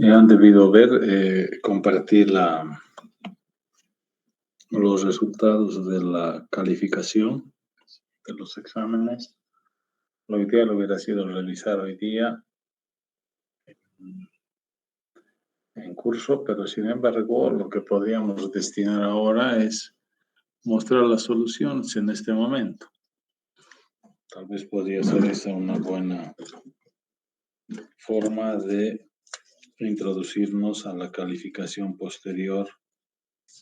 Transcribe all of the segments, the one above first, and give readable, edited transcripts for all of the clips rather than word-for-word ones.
Han debido ver, compartir los resultados de la calificación de los exámenes. Lo ideal hubiera sido realizar hoy día en curso, pero sin embargo lo que podríamos destinar ahora es mostrar las soluciones en este momento. Tal vez podría ser esa una buena forma de introducirnos a la calificación posterior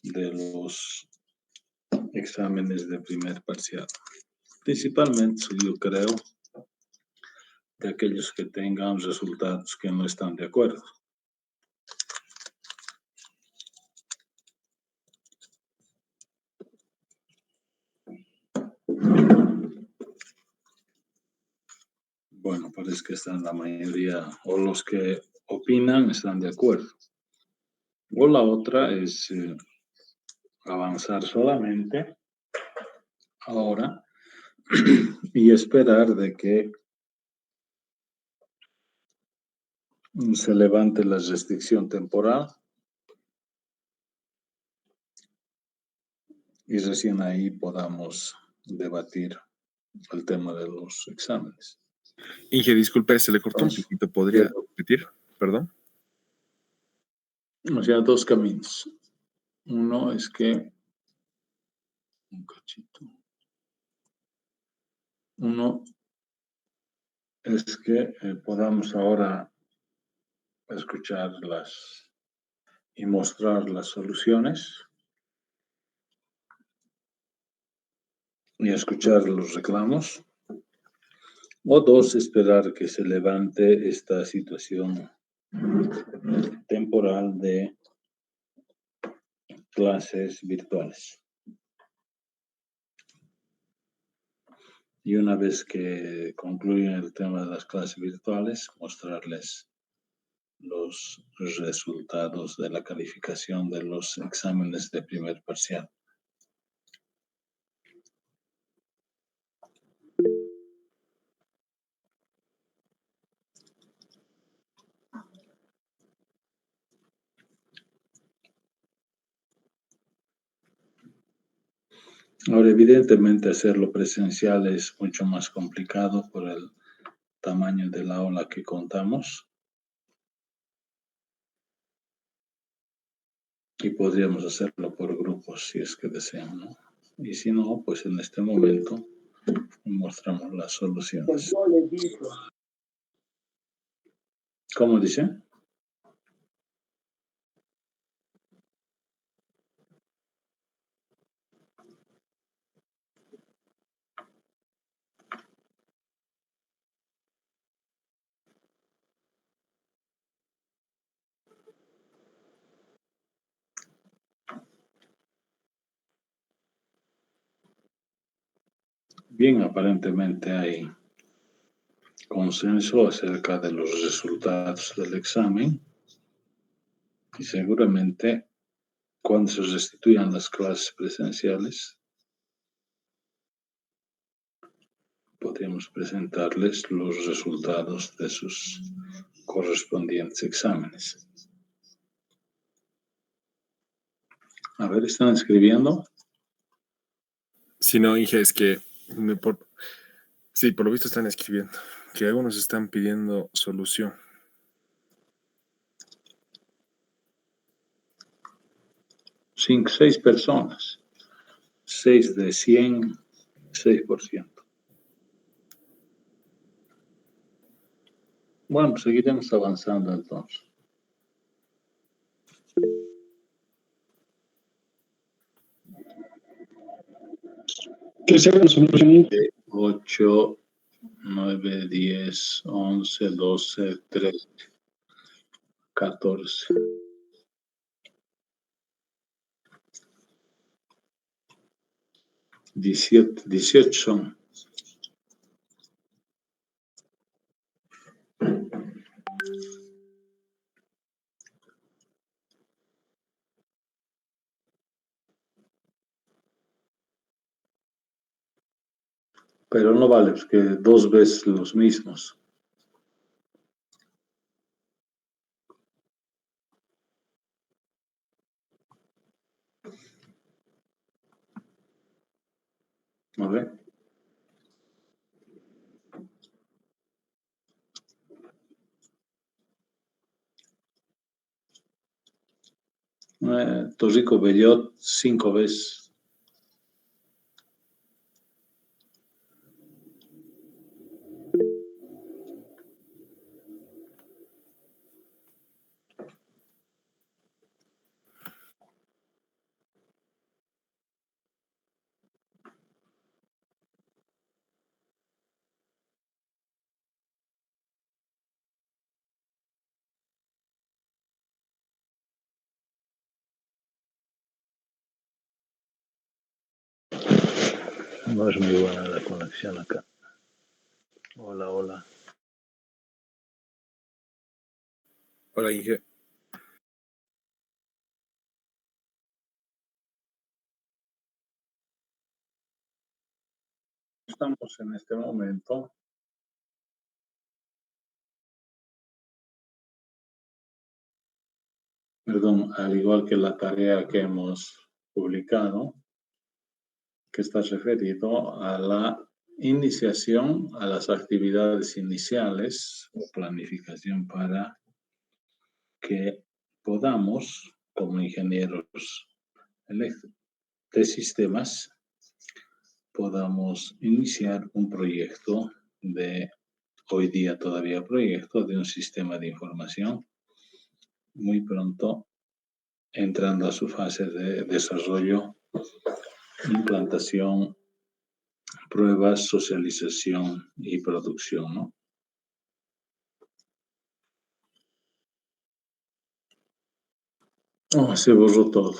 de los exámenes de primer parcial. Principalmente, yo creo, de aquellos que tengan resultados que no están de acuerdo. Bueno, parece que están la mayoría, o los que opinan están de acuerdo. O la otra es avanzar solamente ahora y esperar de que se levante la restricción temporal y recién ahí podamos debatir el tema de los exámenes. Inge, disculpe, se le cortó un poquito. ¿Podría repetir? Perdón. O sea, dos caminos. Uno es que podamos ahora escucharlas y mostrar las soluciones y escuchar los reclamos. O dos, esperar que se levante esta situación temporal de clases virtuales. Y una vez que concluyan el tema de las clases virtuales, mostrarles los resultados de la calificación de los exámenes de primer parcial. Ahora, evidentemente, hacerlo presencial es mucho más complicado por el tamaño del aula que contamos. Y podríamos hacerlo por grupos si es que desean, ¿no? Y si no, pues en este momento mostramos las soluciones. ¿Cómo dice? Bien, aparentemente hay consenso acerca de los resultados del examen y seguramente cuando se restituyan las clases presenciales podríamos presentarles los resultados de sus correspondientes exámenes. A ver, ¿están escribiendo? Sí, no, Inge, es que sí, por lo visto están escribiendo, que algunos están pidiendo solución. Seis personas. 6 de 100, 6%. Bueno, pues seguiremos avanzando entonces. ¿Qué será la solución? 8, 9, 10, 11, 12, 13, 14. 18 son. Pero no vale, pues que 2 veces los mismos. A ver. Torrico Bellot 5 veces. No es muy buena la conexión acá. Hola, hola. Hola, Inge. Estamos en este momento al igual que la tarea que hemos publicado, que está referido a la iniciación, a las actividades iniciales o planificación para que podamos, como ingenieros de sistemas, podamos iniciar un proyecto hoy día todavía proyecto de un sistema de información, muy pronto entrando a su fase de desarrollo, implantación, pruebas, socialización y producción, ¿no? Oh, se borró todo.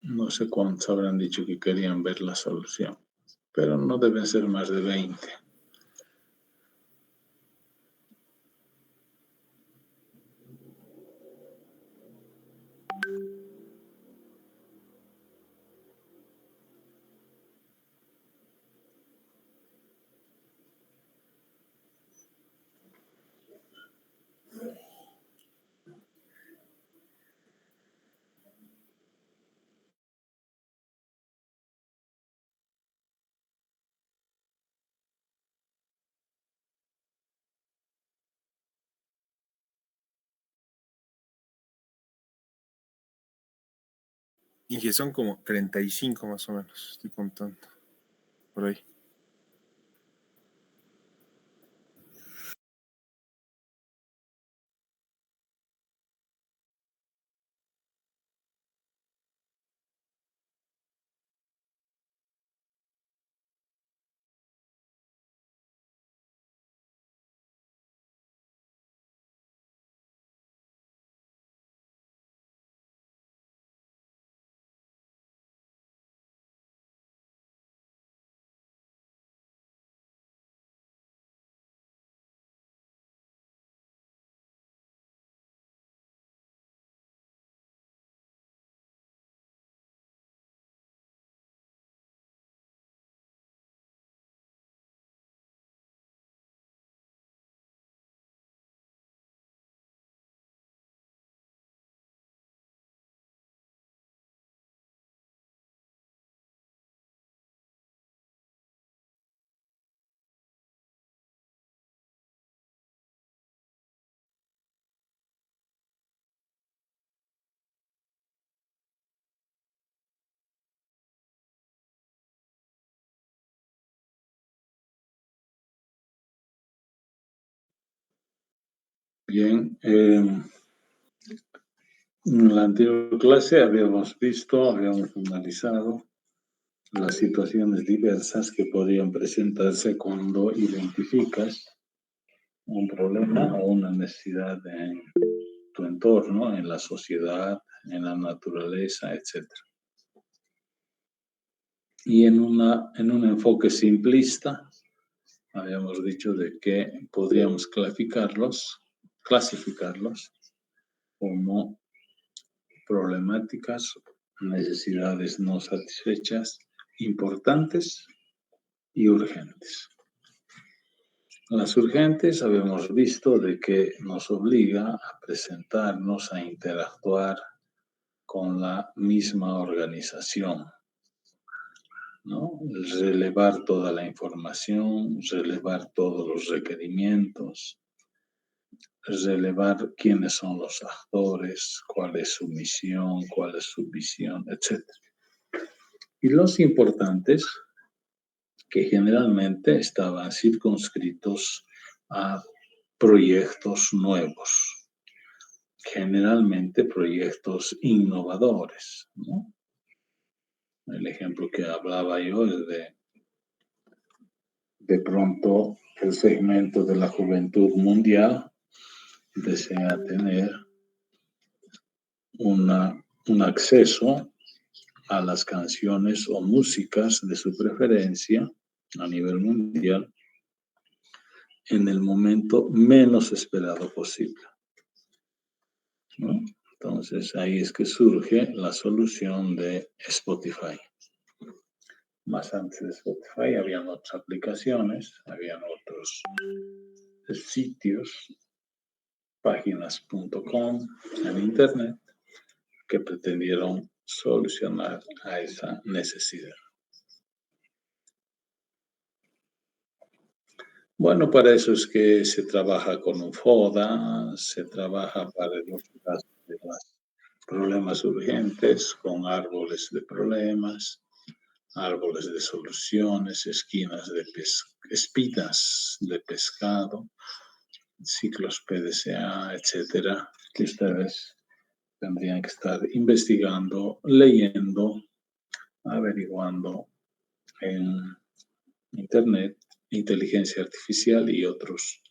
No sé cuántos habrán dicho que querían ver la solución, pero no deben ser más de 20. Inge, son como 35 más o menos, estoy contando. Por ahí. Bien, en la anterior clase habíamos analizado las situaciones diversas que podrían presentarse cuando identificas un problema o una necesidad en tu entorno, en la sociedad, en la naturaleza, etc. Y en un enfoque simplista, habíamos dicho de que podríamos clasificarlos como problemáticas, necesidades no satisfechas, importantes y urgentes. Las urgentes habíamos visto de que nos obliga a presentarnos, a interactuar con la misma organización. ¿no? Relevar toda la información, relevar todos los requerimientos, relevar quiénes son los actores, cuál es su misión, cuál es su visión, etc. Y los importantes, que generalmente estaban circunscritos a proyectos nuevos, generalmente proyectos innovadores, ¿no? El ejemplo que hablaba yo es de pronto el segmento de la juventud mundial desea tener un acceso a las canciones o músicas de su preferencia a nivel mundial en el momento menos esperado posible, ¿no? Entonces ahí es que surge la solución de Spotify. Más antes de Spotify habían otras aplicaciones, habían otros sitios, páginas.com en internet que pretendieron solucionar a esa necesidad. Bueno, para eso es que se trabaja con un FODA, se trabaja para los casos de los problemas urgentes, con árboles de problemas, árboles de soluciones, espinas de pescado, ciclos PDCA, etcétera, que ustedes tendrían que estar investigando, leyendo, averiguando en internet, inteligencia artificial y otros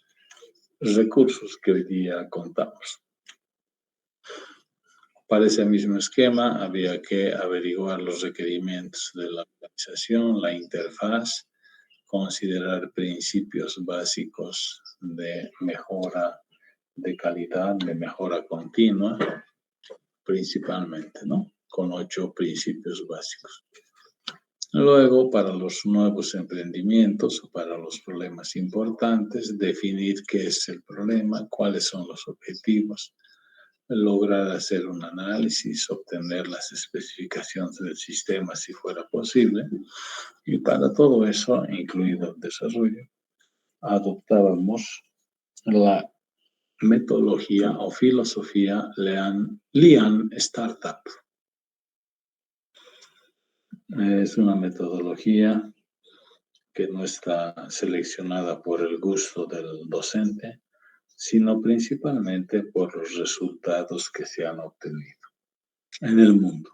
recursos que hoy día contamos. Para ese mismo esquema había que averiguar los requerimientos de la organización, la interfaz, considerar principios básicos de mejora de calidad, de mejora continua, principalmente, ¿no? Con 8 principios básicos. Luego, para los nuevos emprendimientos o para los problemas importantes, definir qué es el problema, cuáles son los objetivos, lograr hacer un análisis, obtener las especificaciones del sistema si fuera posible. Y para todo eso, incluido el desarrollo, adoptábamos la metodología o filosofía Lean Startup. Es una metodología que no está seleccionada por el gusto del docente, sino principalmente por los resultados que se han obtenido en el mundo.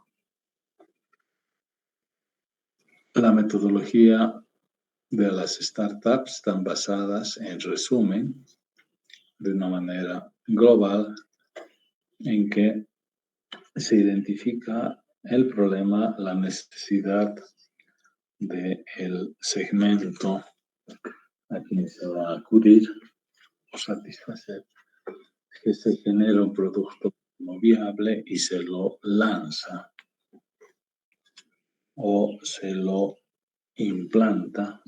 La metodología de las startups están basadas en resumen, de una manera global, en que se identifica el problema, la necesidad del segmento a quien se va a acudir o satisfacer, que se genera un producto no viable y se lo lanza o se lo implementa,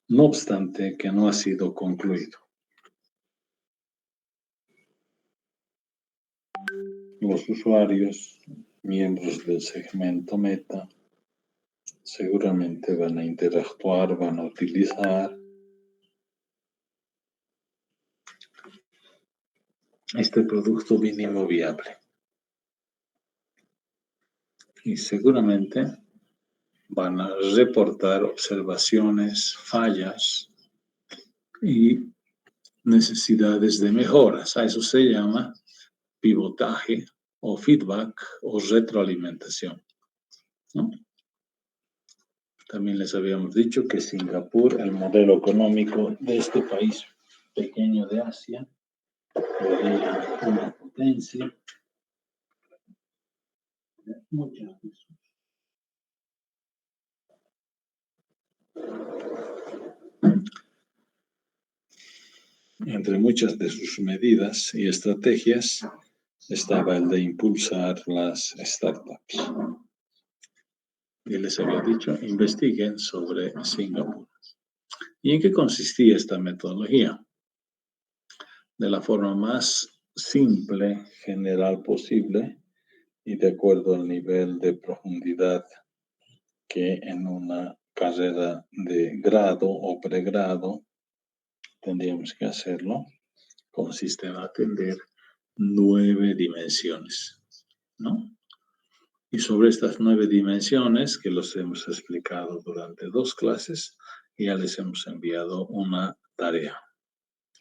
no obstante que no ha sido concluido. Los usuarios, miembros del segmento meta, seguramente van a interactuar, van a utilizar este producto mínimo viable. Y seguramente van a reportar observaciones, fallas y necesidades de mejoras. A eso se llama pivotaje o feedback o retroalimentación, ¿no? También les habíamos dicho que Singapur, el modelo económico de este país pequeño de Asia, era una potencia. Entre muchas de sus medidas y estrategias estaba el de impulsar las startups. Y les había dicho, investiguen sobre Singapur. ¿Y en qué consistía esta metodología? De la forma más simple, general posible, y de acuerdo al nivel de profundidad que en una carrera de grado o pregrado tendríamos que hacerlo, consiste en atender 9 dimensiones, ¿no? Y sobre estas 9 dimensiones, que los hemos explicado durante 2 clases, ya les hemos enviado una tarea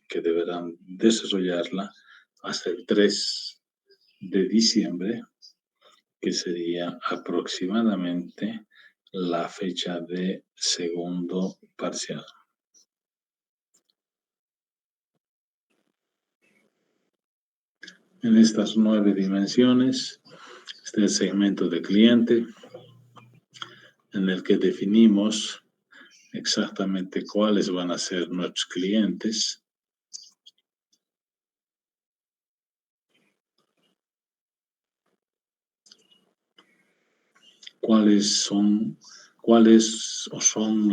que deberán desarrollarla hasta el 3 de diciembre, que sería aproximadamente la fecha de segundo parcial. En estas 9 dimensiones está el segmento de cliente, en el que definimos exactamente cuáles van a ser nuestros clientes. Cuáles son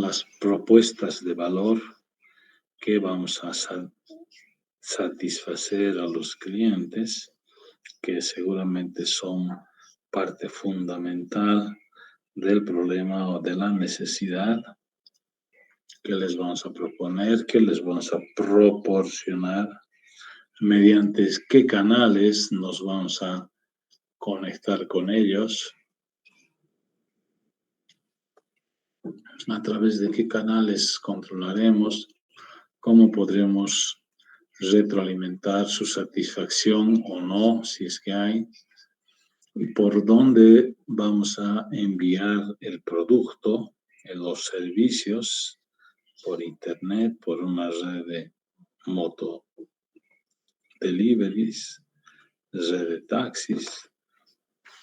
las propuestas de valor que vamos a satisfacer a los clientes, que seguramente son parte fundamental del problema o de la necesidad que les vamos a proponer, que les vamos a proporcionar, mediante qué canales nos vamos a conectar con ellos, a través de qué canales controlaremos, cómo podremos retroalimentar su satisfacción o no, si es que hay, y por dónde vamos a enviar el producto, los servicios, por internet, por una red de moto deliveries, red de taxis,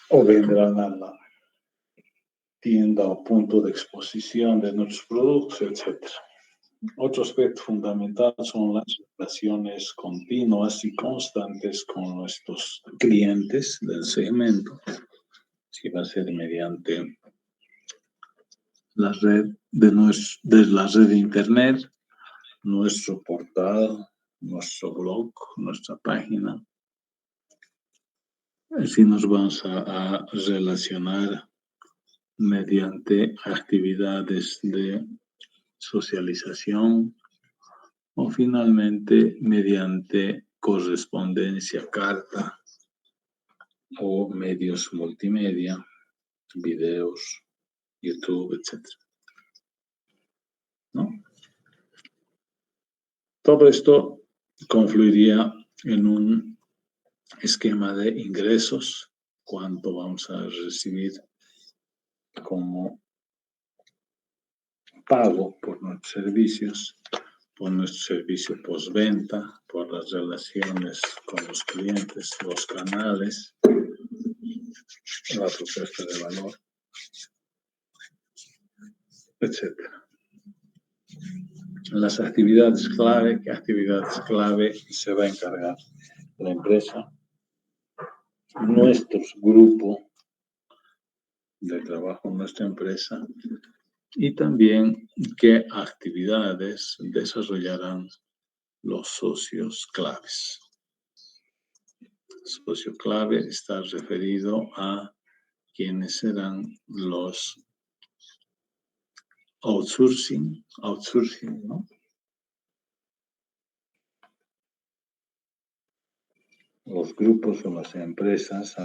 o vendrán a la tienda o punto de exposición de nuestros productos, etc. Otro aspecto fundamental son las relaciones continuas y constantes con nuestros clientes del segmento, si va a ser mediante la red de la red de internet, nuestro portal, nuestro blog, nuestra página. Así nos vamos a relacionar mediante actividades de socialización o finalmente mediante correspondencia, carta o medios multimedia, videos, YouTube, etc. ¿No? Todo esto confluiría en un esquema de ingresos, cuánto vamos a recibir como pago por nuestros servicios, por nuestro servicio postventa, por las relaciones con los clientes, los canales, la propuesta de valor, etc. Las actividades clave, ¿qué actividades clave se va a encargar la empresa? Nuestro grupo de trabajo, nuestra empresa, y también qué actividades desarrollarán los socios claves. Socio clave está referido a quienes serán los outsourcing, ¿no? Los grupos o las empresas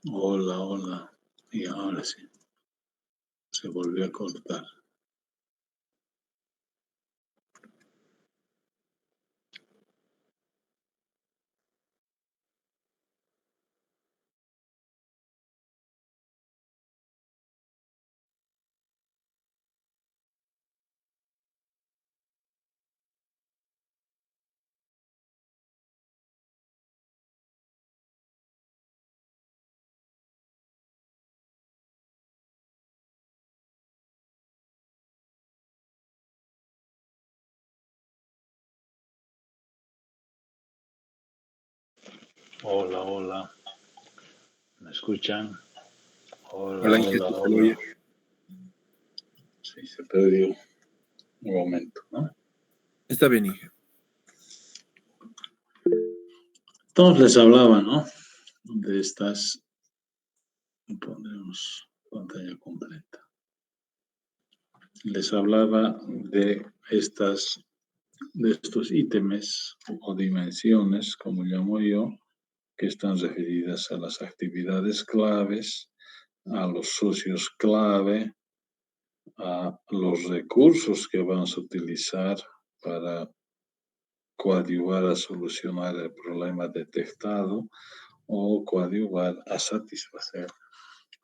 Hola, y ahora sí, se volvió a cortar. Hola, hola. ¿Me escuchan? Hola, Hola, Inge, hola, ¿te hola. oye? Sí, se perdió un momento, ¿no? Está bien, Inge. Entonces les hablaba, ¿no? De estas, pondremos pantalla completa. Les hablaba de estos ítems o dimensiones, como llamo yo, que están referidas a las actividades claves, a los socios clave, a los recursos que vamos a utilizar para coadyuvar a solucionar el problema detectado o coadyuvar a satisfacer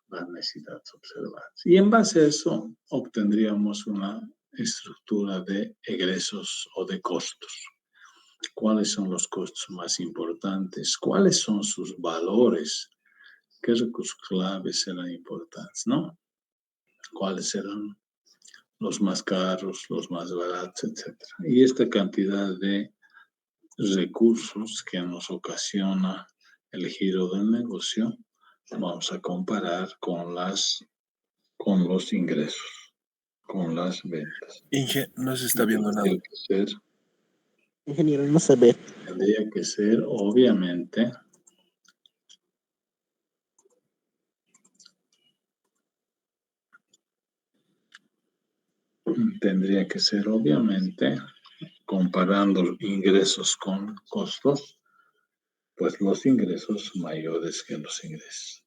las necesidades observadas. Y en base a eso obtendríamos una estructura de egresos o de costos. ¿Cuáles son los costos más importantes? ¿Cuáles son sus valores? ¿Qué recursos claves serán importantes? ¿No? ¿Cuáles serán los más caros, los más baratos, etcétera? Y esta cantidad de recursos que nos ocasiona el giro del negocio, vamos a comparar con los ingresos, con las ventas. Inge, no se está viendo nada. Ingeniero, no se ve. Tendría que ser, obviamente, comparando ingresos con costos, pues los ingresos mayores que los ingresos.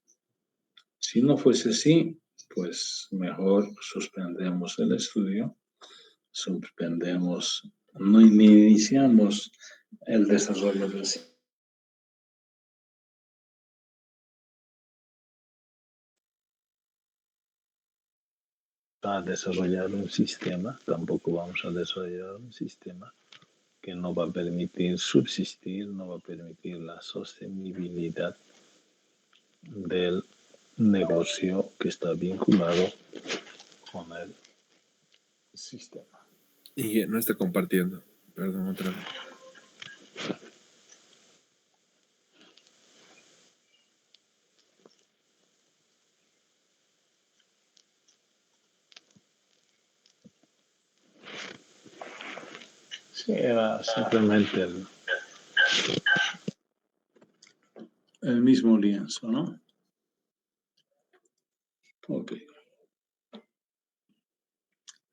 Si no fuese así, pues mejor suspendemos el estudio, no iniciamos el desarrollo del sistema. A desarrollar un sistema, tampoco vamos a desarrollar un sistema que no va a permitir subsistir, no va a permitir la sostenibilidad del negocio que está vinculado con el sistema. Inge, no está compartiendo. Perdón, otra vez. Sí, era simplemente el mismo lienzo, ¿no? Ok.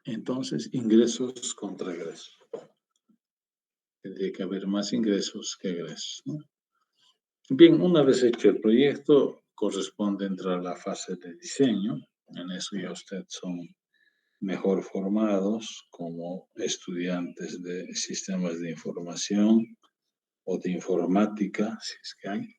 Entonces, ingresos contra egresos. Tendría que haber más ingresos que egresos, ¿no? Bien, una vez hecho el proyecto, corresponde entrar a la fase de diseño. En eso ya ustedes son mejor formados como estudiantes de sistemas de información o de informática, si es que hay,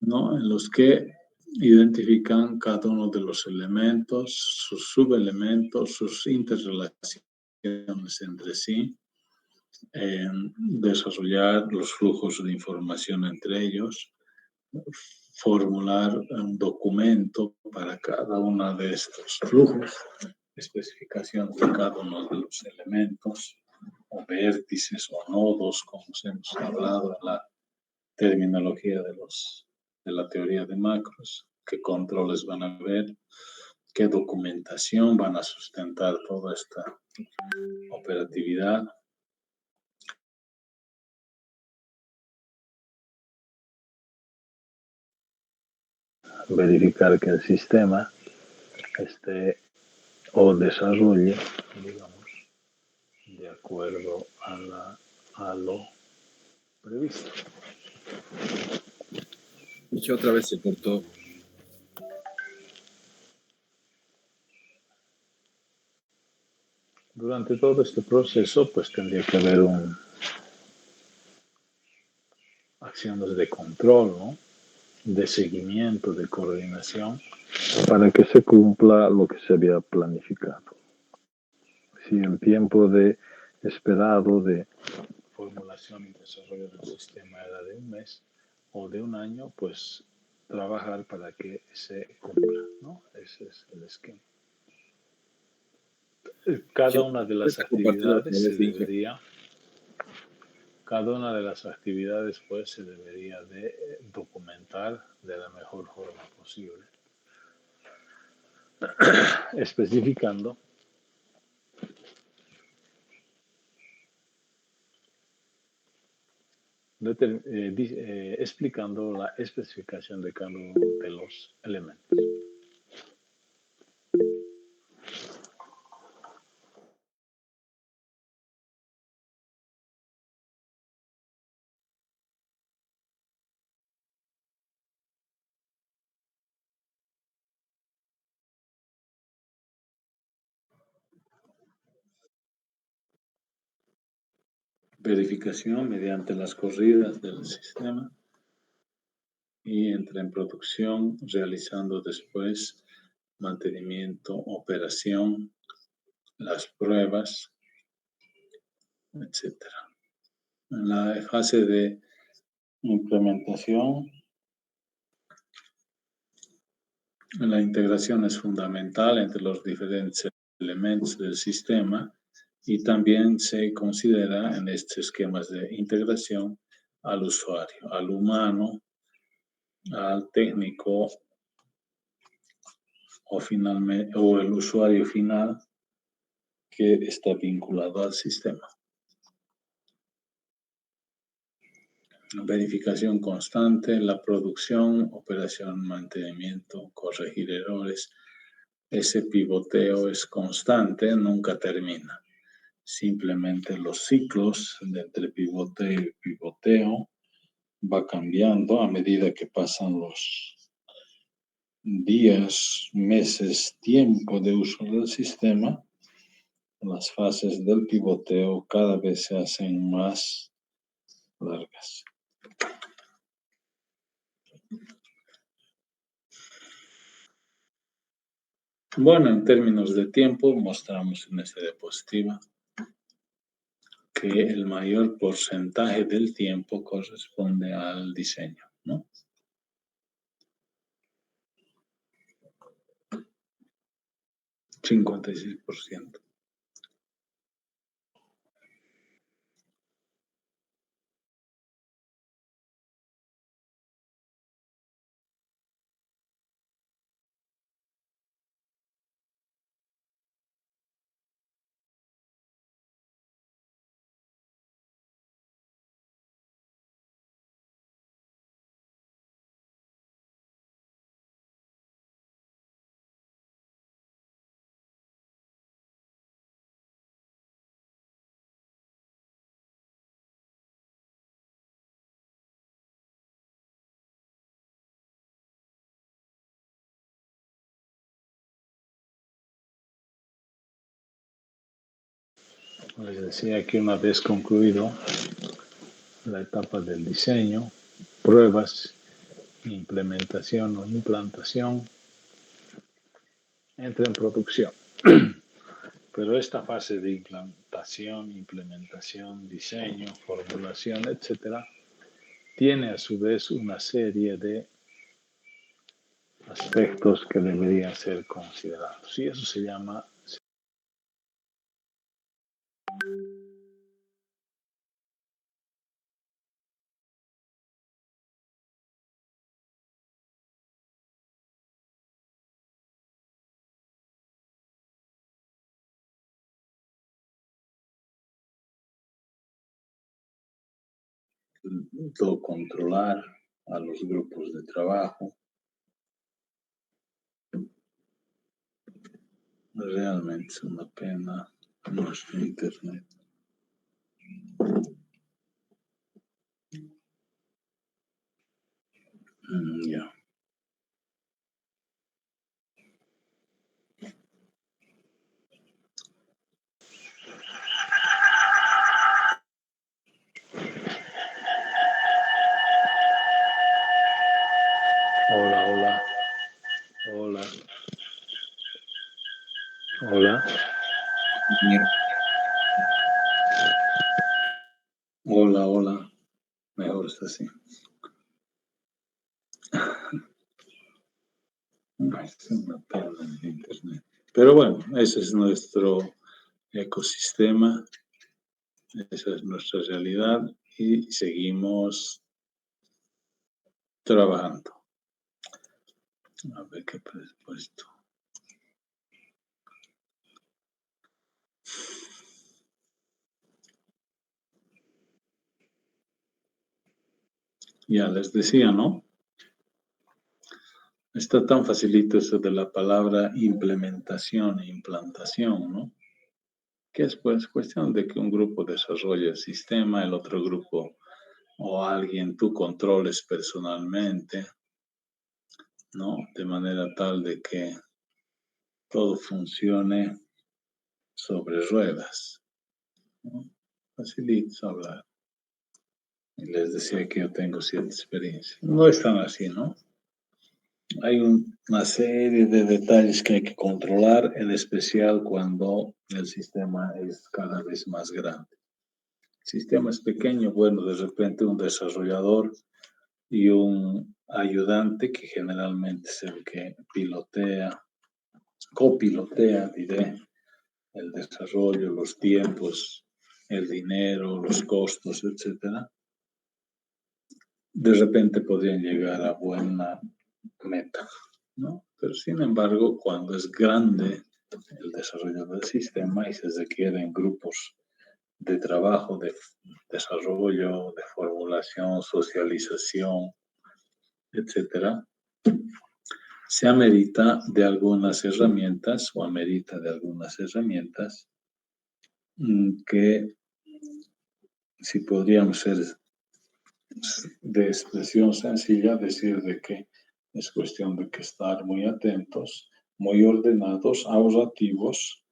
¿no? En los que identifican cada uno de los elementos, sus subelementos, sus interrelaciones entre sí, desarrollar los flujos de información entre ellos, formular un documento para cada uno de estos flujos, especificación de cada uno de los elementos o vértices o nodos, como hemos hablado en la terminología de la teoría de macros, qué controles van a haber, qué documentación van a sustentar toda esta operatividad. Verificar que el sistema esté o desarrolle, digamos, de acuerdo a lo previsto. Inge, otra vez se cortó. Durante todo este proceso, pues tendría que haber acciones de control, ¿no? De seguimiento, de coordinación, para que se cumpla lo que se había planificado. Si el tiempo esperado de formulación y desarrollo del sistema era de un mes o de un año, pues trabajar para que se cumpla, ¿no? Ese es el esquema. Cada una de las actividades se debería Cada una de las actividades pues se debería de documentar de la mejor forma posible, especificando explicando la especificación de cada uno de los elementos. Verificación mediante las corridas del sistema y entra en producción, realizando después mantenimiento, operación, las pruebas, etc. En la fase de implementación, la integración es fundamental entre los diferentes elementos del sistema y también se considera en estos esquemas de integración al usuario, al humano, al técnico o el usuario final que está vinculado al sistema. Verificación constante, la producción, operación, mantenimiento, corregir errores. Ese pivoteo es constante, nunca termina. Simplemente los ciclos de entre pivoteo y pivoteo va cambiando a medida que pasan los días, meses, tiempo de uso del sistema. Las fases del pivoteo cada vez se hacen más largas. Bueno, en términos de tiempo, mostramos en esta diapositiva que el mayor porcentaje del tiempo corresponde al diseño, ¿no? 56%. Les decía que una vez concluido la etapa del diseño, pruebas, implementación o implantación, entra en producción. Pero esta fase de implementación, diseño, formulación, etcétera, tiene a su vez una serie de aspectos que deberían ser considerados. Y eso se llama controlar a los grupos de trabajo. Realmente es una pena nuestro internet. Ya. Hola. Hola. Mejor está así. Es una pena el internet. Pero bueno, ese es nuestro ecosistema, esa es nuestra realidad. y seguimos trabajando. A ver qué presupuesto. Ya les decía, ¿no? Está tan facilito eso de la palabra implementación e implantación, ¿no? Que es pues cuestión de que un grupo desarrolle el sistema, el otro grupo o alguien tú controles personalmente, ¿no? De manera tal de que todo funcione sobre ruedas, ¿no? Facilito hablar. Y les decía que yo tengo cierta experiencia. No es tan así, ¿no? Hay una serie de detalles que hay que controlar, en especial cuando el sistema es cada vez más grande. El sistema es pequeño, bueno, de repente un desarrollador y un ayudante que generalmente es el que copilotea, diré, el desarrollo, los tiempos, el dinero, los costos, etcétera. De repente podrían llegar a buena meta, ¿no? Pero sin embargo, cuando es grande el desarrollo del sistema y se requieren grupos de trabajo, de desarrollo, de formulación, socialización, etcétera, se amerita de algunas herramientas o amerita de algunas herramientas que, si podríamos ser de expresión sencilla, decir de que es cuestión de que estar muy atentos, muy ordenados, ahorrativos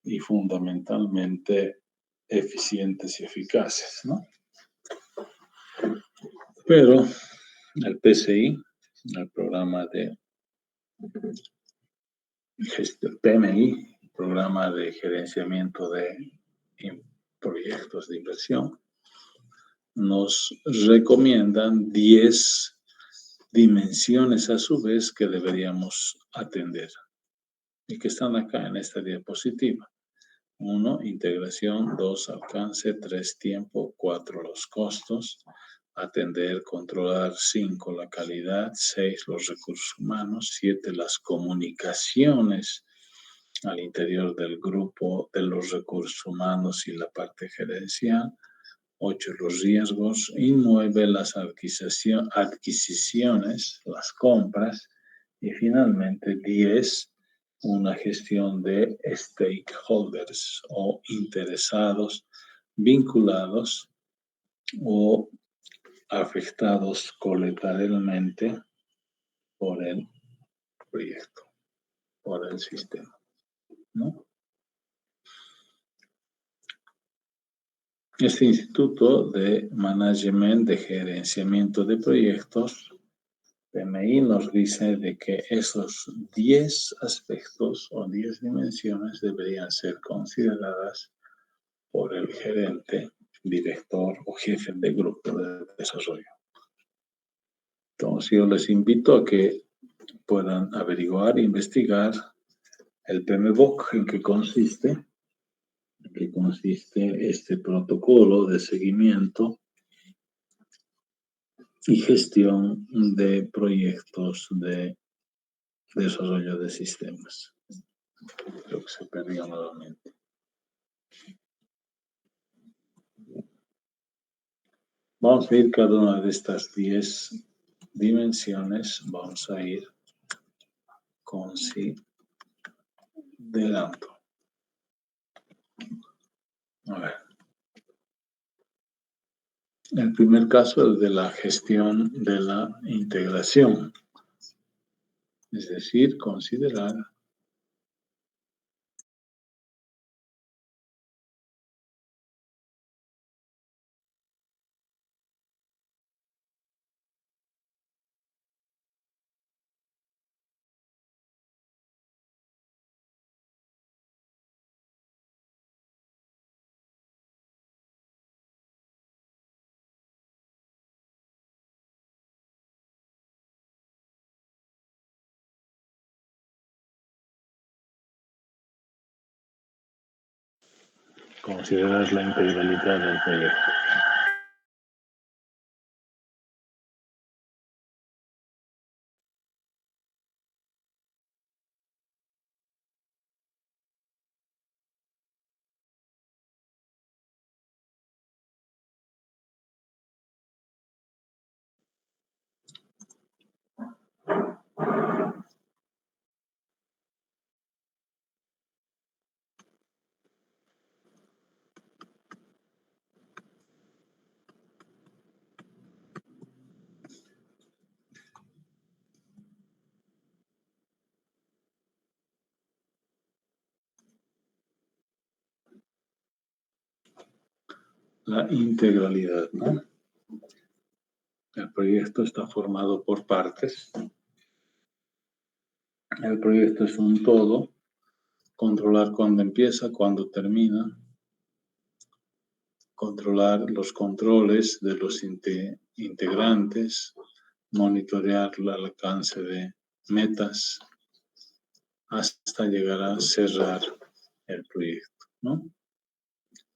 y fundamentalmente eficientes y eficaces, ¿no? Pero el PCI, el programa de gestión, PMI, programa de gerenciamiento de proyectos de inversión, nos recomiendan 10 dimensiones a su vez que deberíamos atender y que están acá en esta diapositiva. 1, integración. 2, alcance. 3, tiempo. 4, los costos. Atender, controlar. 5, la calidad. 6, los recursos humanos. 7, las comunicaciones al interior del grupo de los recursos humanos y la parte gerencial. 8, los riesgos. Y 9, las adquisiciones, las compras. Y finalmente 10, una gestión de stakeholders o interesados, vinculados o afectados colateralmente por el proyecto, por el sistema, ¿no? Este Instituto de Management de Gerenciamiento de Proyectos, PMI, nos dice de que esos 10 aspectos o 10 dimensiones deberían ser consideradas por el gerente, director o jefe de grupo de desarrollo. Entonces yo les invito a que puedan averiguar e investigar el PMBOK, en qué consiste este protocolo de seguimiento y gestión de proyectos de desarrollo de sistemas. Creo que se perdió nuevamente. Vamos a ir cada una de estas 10 dimensiones, vamos a ir considerando. A ver. El primer caso es de la gestión de la integración, es decir, considerar la integralidad del proyecto. la integralidad, ¿no? El proyecto está formado por partes. El proyecto es un todo. Controlar cuándo empieza, cuándo termina. Controlar los controles de los integrantes. Monitorear el alcance de metas hasta llegar a cerrar el proyecto, ¿no?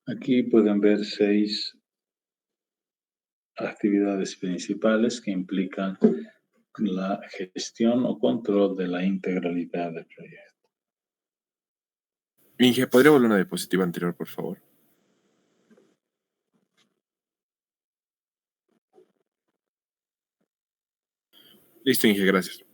Aquí pueden ver 6 actividades principales que implican la gestión o control de la integralidad del proyecto. Inge, ¿podría volver a una diapositiva anterior, por favor? Listo, Inge, gracias.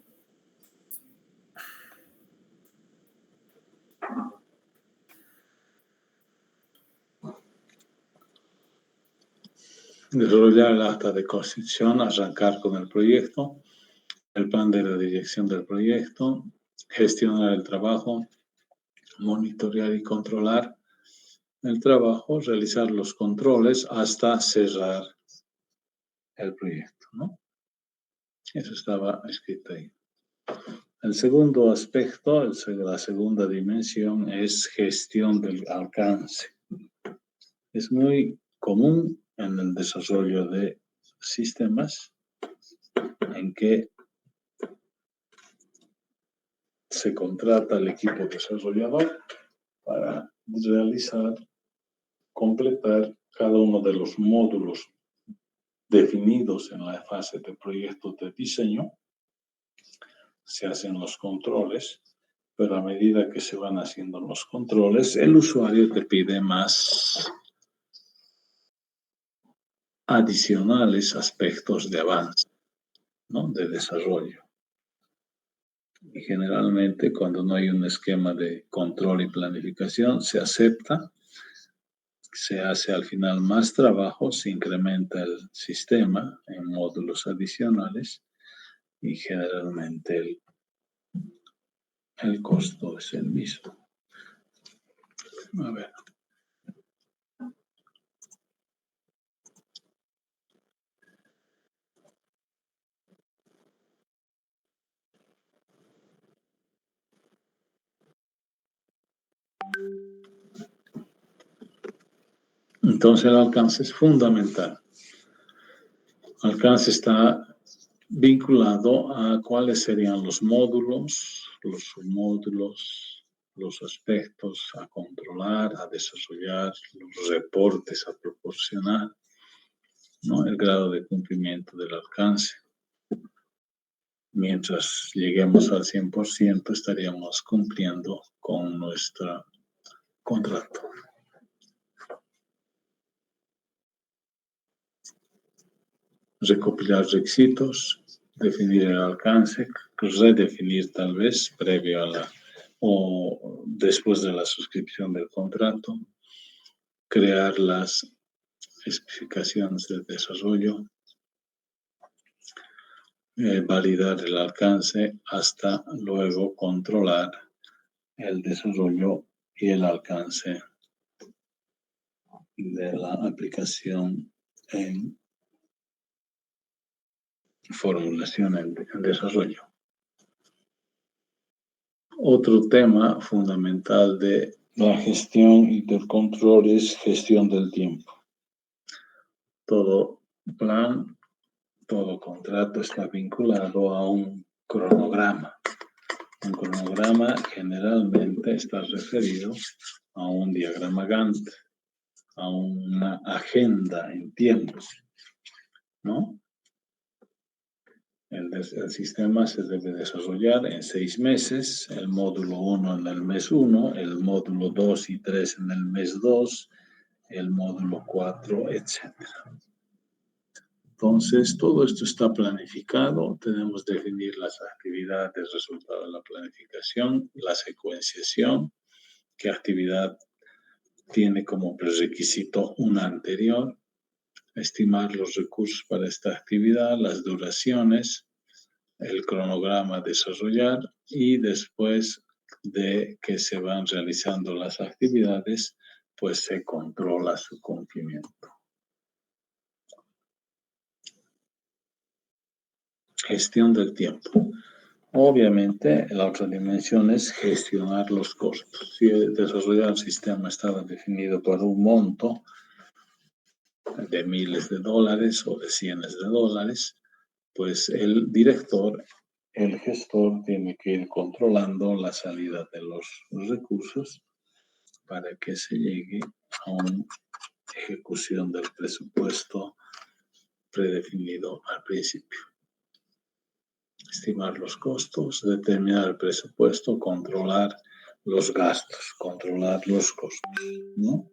Desarrollar el acta de constitución, arrancar con el proyecto, el plan de la dirección del proyecto, gestionar el trabajo, monitorear y controlar el trabajo, realizar los controles hasta cerrar el proyecto, ¿no? Eso estaba escrito ahí. El segundo aspecto, la segunda dimensión es gestión del alcance. Es muy común en el desarrollo de sistemas en que se contrata al equipo desarrollador para realizar, completar cada uno de los módulos definidos en la fase de proyecto de diseño. Se hacen los controles, pero a medida que se van haciendo los controles, el usuario te pide más adicionales aspectos de avance, ¿no? De desarrollo. Y generalmente, cuando no hay un esquema de control y planificación, se acepta, se hace al final más trabajo, se incrementa el sistema en módulos adicionales y generalmente el costo es el mismo. A ver. Entonces el alcance es fundamental. El alcance está vinculado a cuáles serían los módulos, los submódulos, los aspectos a controlar, a desarrollar, los reportes a proporcionar, ¿no? El grado de cumplimiento del alcance. Mientras lleguemos al 100%, estaríamos cumpliendo con nuestro contrato. Recopilar requisitos, definir el alcance, redefinir tal vez previo a la o después de la suscripción del contrato, crear las especificaciones de desarrollo, validar el alcance hasta luego controlar el desarrollo y el alcance de la aplicación en formulación en desarrollo. Otro tema fundamental de la gestión y del control es gestión del tiempo. Todo plan, todo contrato está vinculado a un cronograma. Un cronograma generalmente está referido a un diagrama Gantt, a una agenda en tiempos, ¿no? El sistema se debe desarrollar en 6 meses, el módulo 1 en el mes 1, el módulo 2 y 3 en el mes 2, el módulo 4, etc. Entonces, todo esto está planificado, tenemos que definir las actividades resultado de la planificación, la secuenciación, qué actividad tiene como prerequisito una anterior, estimar los recursos para esta actividad, las duraciones, el cronograma a desarrollar y después de que se van realizando las actividades, pues se controla su cumplimiento. gestión del tiempo. Obviamente, la otra dimensión es gestionar los costos. Si desarrollar el sistema estaba definido por un monto de miles de dólares o de cientos de dólares, pues el director, el gestor, tiene que ir controlando la salida de los recursos para que se llegue a una ejecución del presupuesto predefinido al principio. Estimar los costos, determinar el presupuesto, controlar los gastos, controlar los costos, ¿no?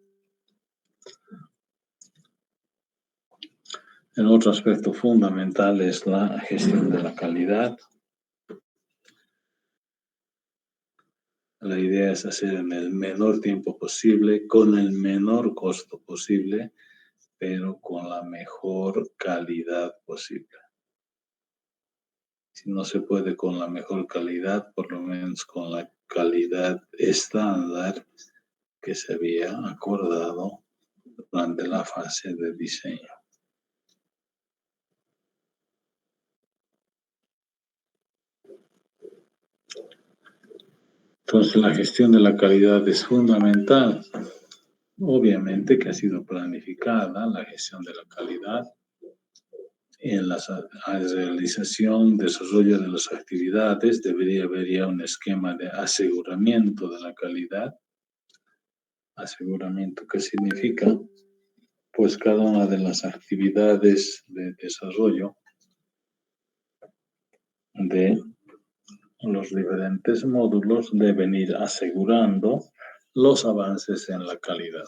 El otro aspecto fundamental es la gestión de la calidad. La idea es hacer en el menor tiempo posible, con el menor costo posible, pero con la mejor calidad posible. Si no se puede con la mejor calidad, por lo menos con la calidad estándar que se había acordado durante la fase de diseño. Entonces, la gestión de la calidad es fundamental. Obviamente que ha sido planificada la gestión de la calidad en la realización, desarrollo de las actividades. Debería haber ya un esquema de aseguramiento de la calidad. ¿Aseguramiento qué significa? Pues cada una de las actividades de desarrollo de los diferentes módulos deben ir asegurando los avances en la calidad,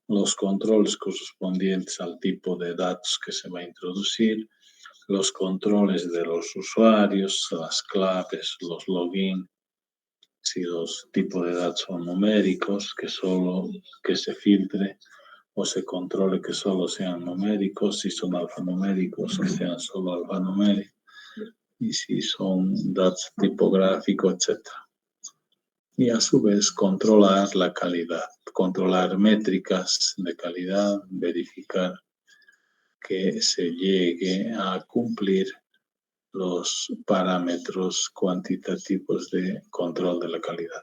los controles correspondientes al tipo de datos que se va a introducir, los controles de los usuarios, las claves, los login, si los tipos de datos son numéricos, que se filtre o se controle que solo sean numéricos, si son alfanuméricos o sean solo alfanuméricos, y si son datos tipográficos, etc. Y a su vez controlar la calidad, controlar métricas de calidad, verificar que se llegue a cumplir los parámetros cuantitativos de control de la calidad.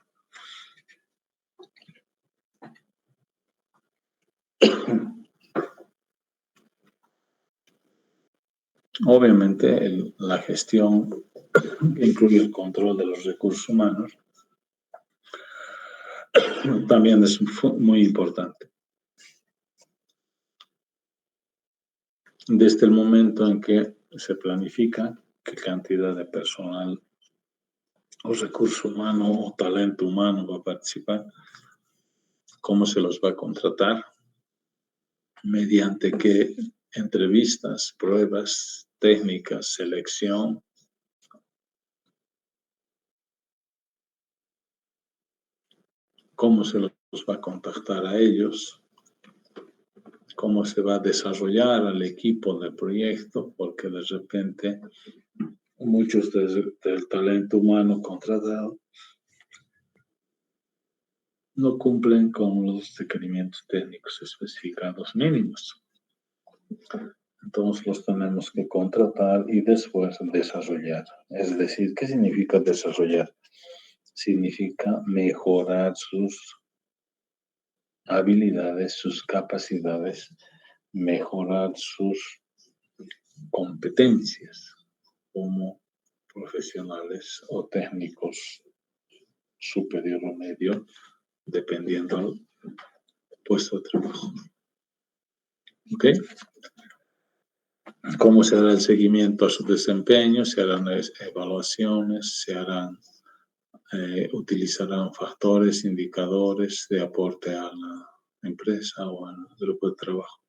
Obviamente, la gestión que incluye el control de los recursos humanos también es muy importante. Desde el momento en que se planifica qué cantidad de personal o recurso humano o talento humano va a participar, cómo se los va a contratar, mediante qué entrevistas, pruebas, técnicas, selección, cómo se los va a contactar a ellos, cómo se va a desarrollar al equipo del proyecto, porque de repente muchos del talento humano contratado no cumplen con los requerimientos técnicos especificados mínimos. Entonces los tenemos que contratar y después desarrollar. Es decir, ¿qué significa desarrollar? Significa mejorar sus habilidades, sus capacidades, mejorar sus competencias como profesionales o técnicos superior o medio, dependiendo del puesto de trabajo. ¿Ok? ¿Cómo se hará el seguimiento a su desempeño? Se harán evaluaciones, utilizarán factores, indicadores de aporte a la empresa o al grupo de trabajo.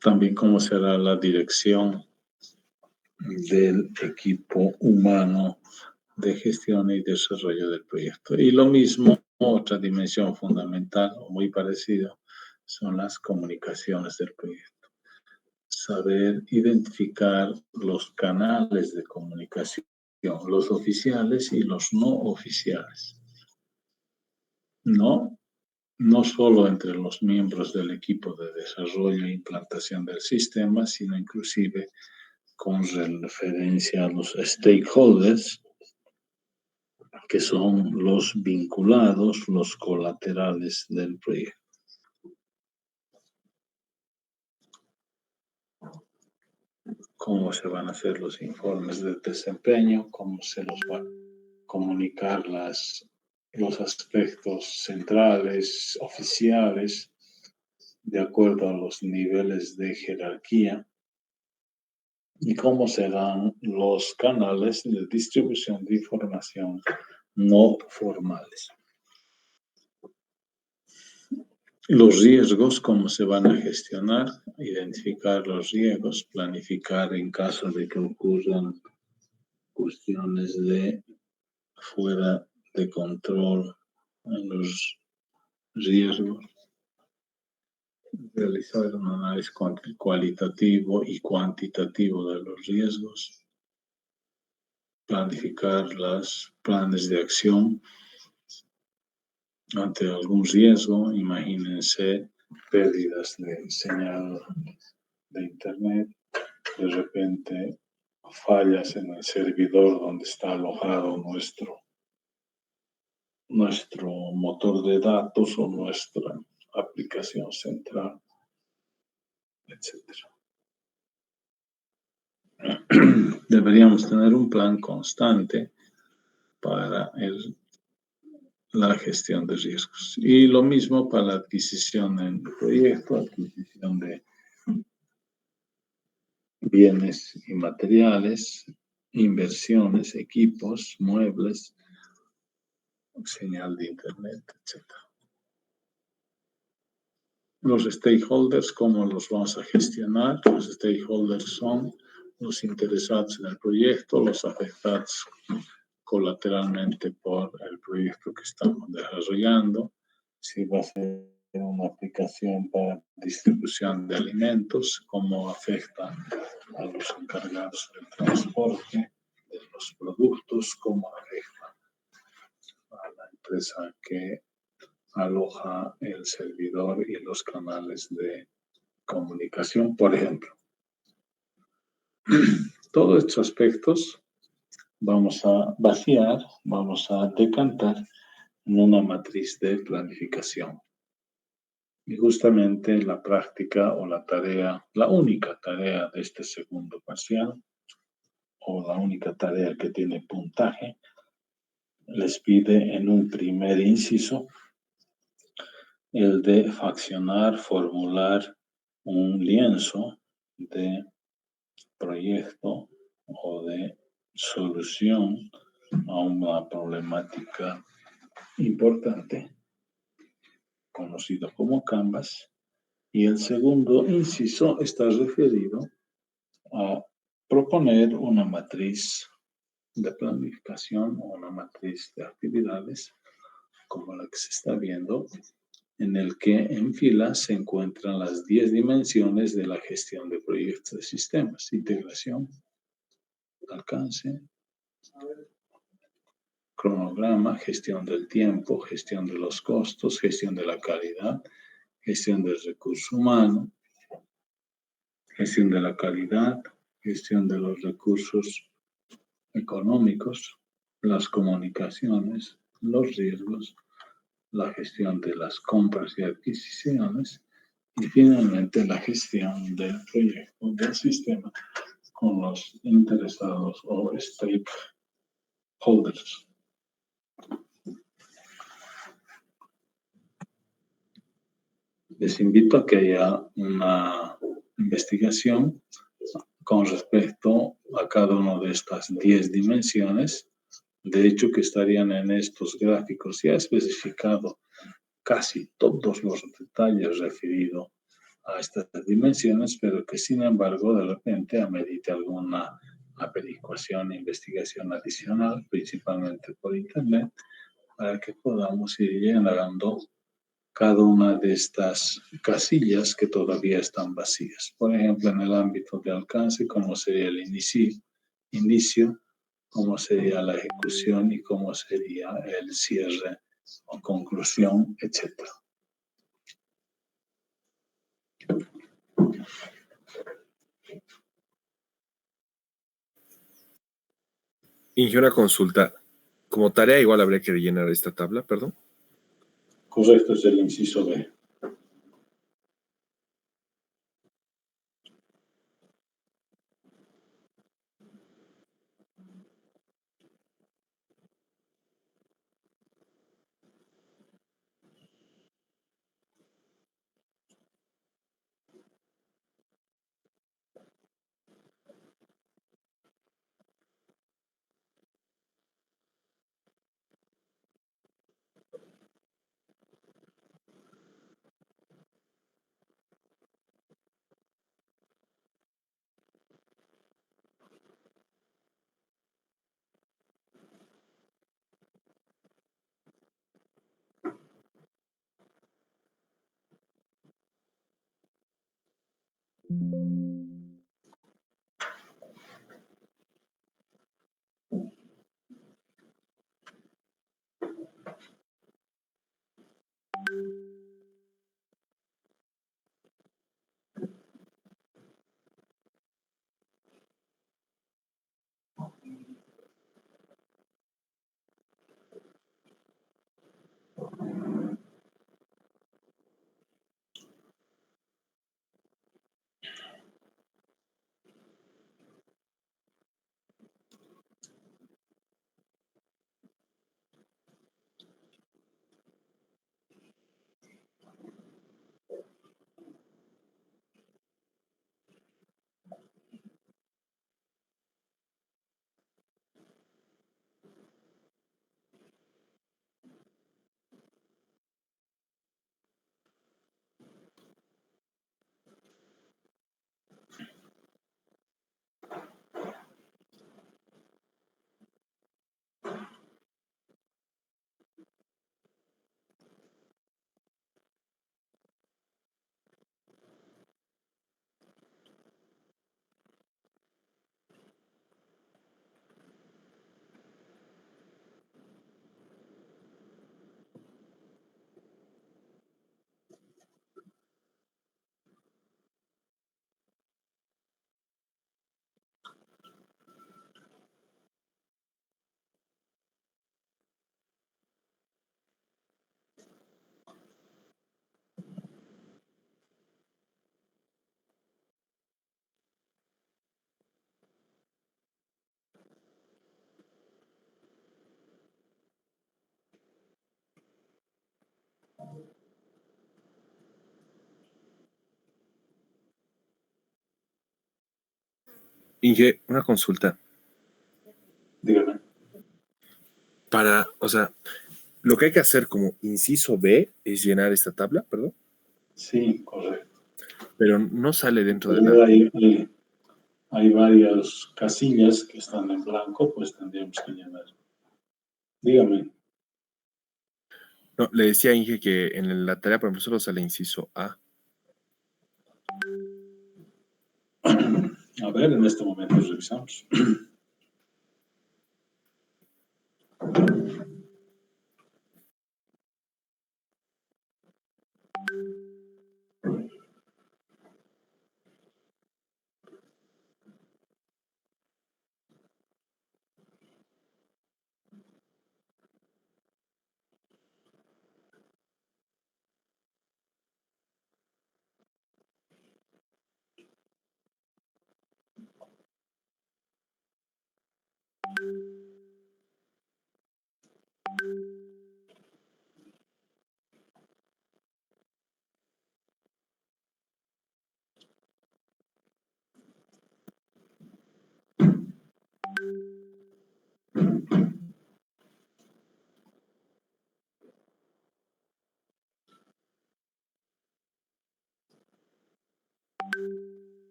También cómo será la dirección del equipo humano de gestión y desarrollo del proyecto. Y lo mismo, otra dimensión fundamental o muy parecida, son las comunicaciones del proyecto. Saber identificar los canales de comunicación, los oficiales y los no oficiales. ¿No? no solo entre los miembros del equipo de desarrollo e implantación del sistema, sino inclusive con referencia a los stakeholders, que son los vinculados, los colaterales del proyecto. Cómo se van a hacer los informes de desempeño, cómo se los van a comunicar los aspectos centrales, oficiales, de acuerdo a los niveles de jerarquía, y cómo serán los canales de distribución de información no formales. Los riesgos, cómo se van a gestionar, identificar los riesgos, planificar en caso de que ocurran cuestiones de fuera de control en los riesgos, realizar un análisis cualitativo y cuantitativo de los riesgos, planificar los planes de acción ante algún riesgo. Imagínense pérdidas de señal de internet, de repente fallas en el servidor donde está alojado nuestro motor de datos o nuestra aplicación central, etc. Deberíamos tener un plan constante para la gestión de riesgos. Y lo mismo para la adquisición en el proyecto, adquisición de bienes y materiales, inversiones, equipos, muebles, señal de internet, etc. Los stakeholders, ¿cómo los vamos a gestionar? Los stakeholders son los interesados en el proyecto, los afectados colateralmente por el proyecto que estamos desarrollando, si va a ser una aplicación para distribución de alimentos, cómo afecta a los encargados del transporte de los productos, cómo afecta a la empresa que aloja el servidor y los canales de comunicación, por ejemplo. Todos estos aspectos vamos a vaciar, vamos a decantar en una matriz de planificación. Y justamente la práctica o la tarea, la única tarea de este segundo parcial, o la única tarea que tiene puntaje, les pide en un primer inciso el de faccionar, formular un lienzo de proyecto o de solución a una problemática importante, conocido como Canvas, y el segundo inciso está referido a proponer una matriz de planificación o una matriz de actividades como la que se está viendo, en el que en fila se encuentran las 10 dimensiones de la gestión de proyectos de sistemas: integración, alcance, cronograma, gestión del tiempo, gestión de los costos, gestión de la calidad, gestión del recurso humano, gestión de la calidad, gestión de los recursos económicos, las comunicaciones, los riesgos, la gestión de las compras y adquisiciones y finalmente la gestión del proyecto del sistema con los interesados o stakeholders. Les invito a que haya una investigación con respecto a cada una de estas 10 dimensiones. De hecho, que estarían en estos gráficos ya especificado casi todos los detalles referidos a estas dimensiones, pero que sin embargo de repente amerite alguna averiguación e investigación adicional, principalmente por internet, para que podamos ir llenando cada una de estas casillas que todavía están vacías. Por ejemplo, en el ámbito de alcance, cómo sería el inicio, cómo sería la ejecución y cómo sería el cierre o conclusión, etc. Inge, una consulta. Como tarea igual habría que rellenar esta tabla, perdón. Correcto, es el inciso B. Inge, una consulta. Dígame. O sea, lo que hay que hacer como inciso B es llenar esta tabla, perdón, Sí, correcto. pero no sale dentro de Pero la... hay varias casillas que están en blanco, pues tendríamos que llenar. Dígame. No, le decía a Inge que en la tarea, por ejemplo, solo sale inciso A. A ver, en este momento revisamos.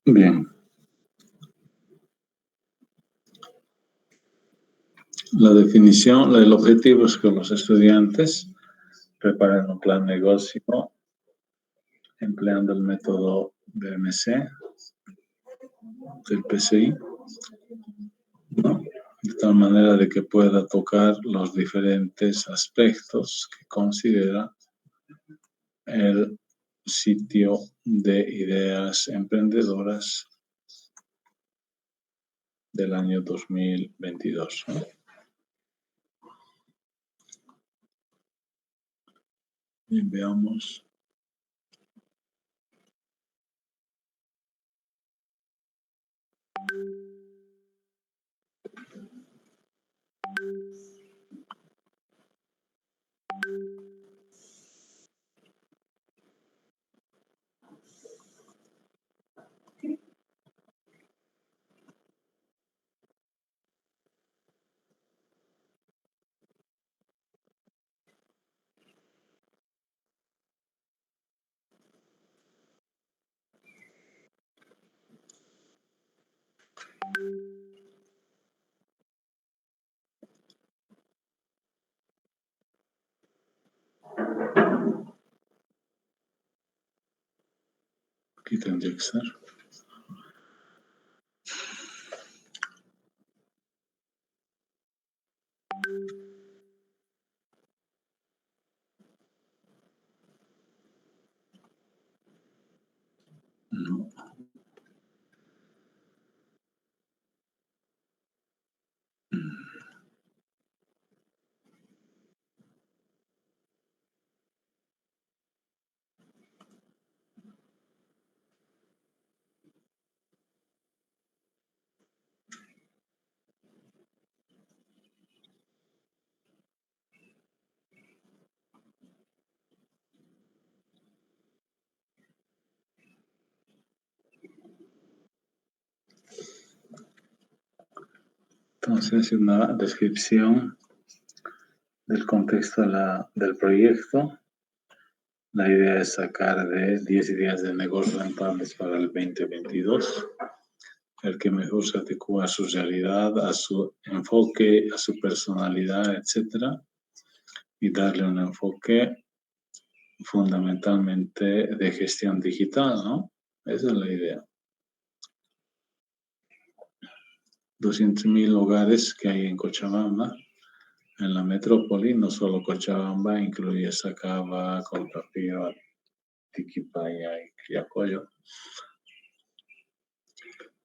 Bien. La definición, el objetivo es que los estudiantes preparen un plan de negocio empleando el método BMC del PCI, ¿no? De tal manera de que pueda tocar los diferentes aspectos que considera el sitio de ideas emprendedoras del año 2022, ¿no? Y veamos. Aquí tendría que estar. No. Entonces, una descripción del contexto del proyecto. La idea es sacar de 10 ideas de negocios rentables para el 2022, el que mejor se adecua a su realidad, a su enfoque, a su personalidad, etc. Y darle un enfoque fundamentalmente de gestión digital, ¿no? Esa es la idea. 200.000 hogares que hay en Cochabamba, en la metrópoli, no solo Cochabamba, incluye Sacaba, Colpapío, Tiquipaya y Quillacollo.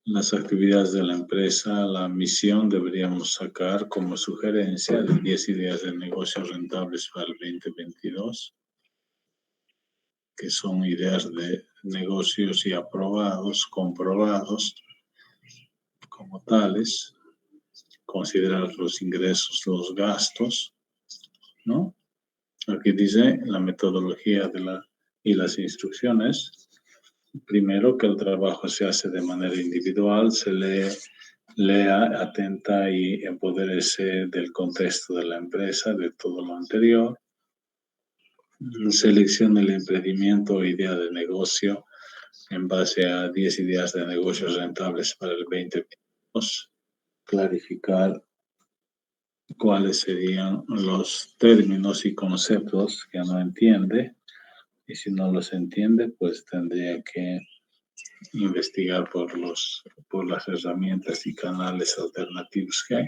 Las actividades de la empresa, la misión deberíamos sacar como sugerencia de 10 ideas de negocios rentables para el 2022, que son ideas de negocios y aprobados, comprobados como tales, considerar los ingresos, los gastos, ¿no? Aquí dice la metodología y las instrucciones. Primero, que el trabajo se hace de manera individual, se lea, atenta y empodérese del contexto de la empresa, de todo lo anterior. Seleccione el emprendimiento o idea de negocio en base a 10 ideas de negocios rentables para el 2022. Clarificar cuáles serían los términos y conceptos que no entiende. Y si no los entiende, pues tendría que investigar por las herramientas y canales alternativos que hay.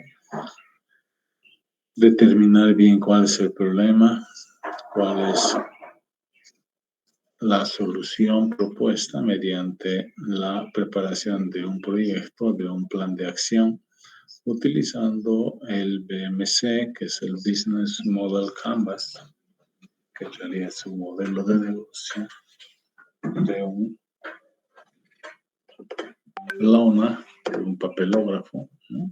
Determinar bien cuál es el problema, cuál es la solución propuesta mediante la preparación de un proyecto, de un plan de acción, utilizando el BMC, que es el Business Model Canvas, que en realidad es un modelo de negocio de un lona, de un papelógrafo, ¿no?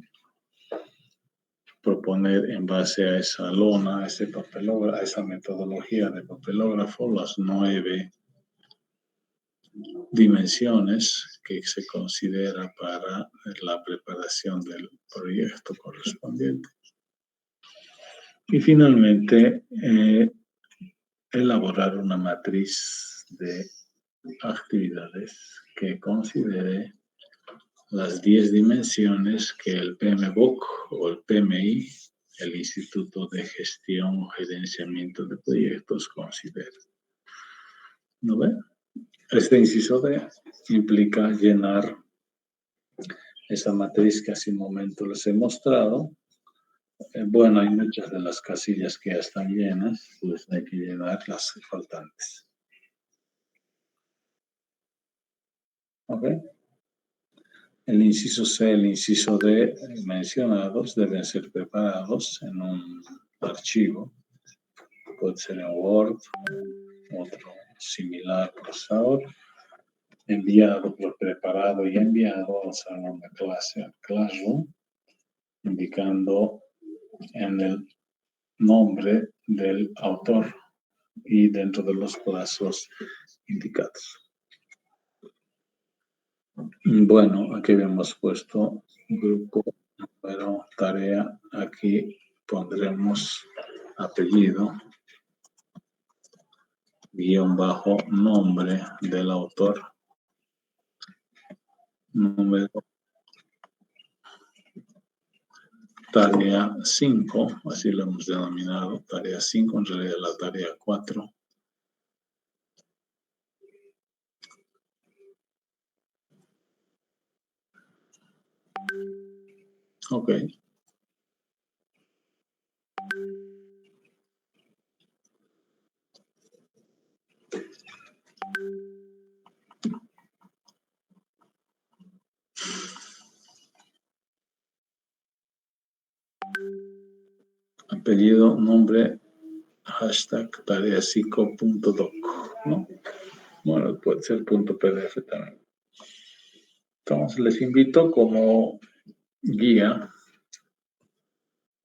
Proponer en base a esa lona, a ese papelógrafo, a esa metodología de papelógrafo, las 9 dimensiones que se considera para la preparación del proyecto correspondiente. Y finalmente, elaborar una matriz de actividades que considere las 10 dimensiones que el PMBOK o el PMI, el Instituto de Gestión o Gerenciamiento de Proyectos, considera. ¿No ve? Este inciso D implica llenar esa matriz que hace un momento les he mostrado. Bueno, hay muchas de las casillas que ya están llenas, pues hay que llenar las faltantes. ¿Ok? El inciso C, el inciso D mencionados deben ser preparados en un archivo. Puede ser en Word, otro similar procesador, enviado, preparado y enviado al salón de clase, al Classroom, indicando en el nombre del autor y dentro de los plazos indicados. Bueno, aquí habíamos puesto grupo, número, tarea. Aquí pondremos apellido, guión bajo, nombre del autor, número, tarea 5, así lo hemos denominado, tarea 5, en realidad la tarea 4. Ok. Apellido, nombre, hashtag tareasico.doc, ¿no? Bueno, puede ser .pdf también. Entonces, les invito como guía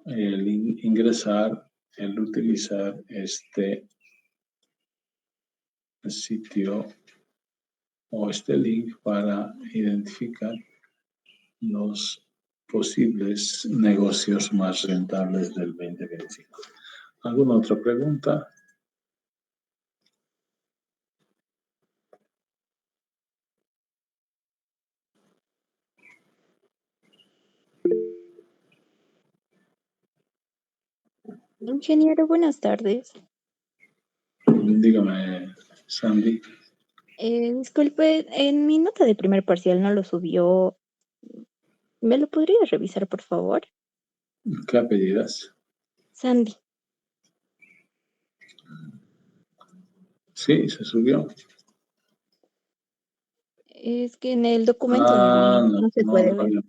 el ingresar, el utilizar este sitio o este link para identificar los posibles negocios más rentables del 2025. ¿Alguna otra pregunta? Ingeniero, buenas tardes. Dígame, Sandy. Disculpe, en mi nota de primer parcial no lo subió. ¿Me lo podría revisar, por favor? ¿Qué apellidas? Sandy. Sí, se subió. Es que en el documento no se puede ver.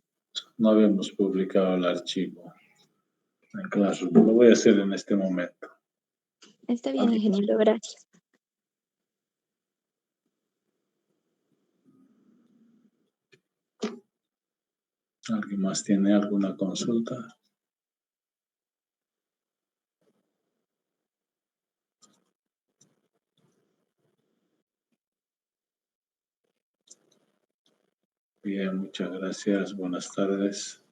No habíamos publicado el archivo en Classroom. Lo voy a hacer en este momento. Está bien, ingeniero, gracias. ¿Alguien más tiene alguna consulta? Bien, muchas gracias. Buenas tardes.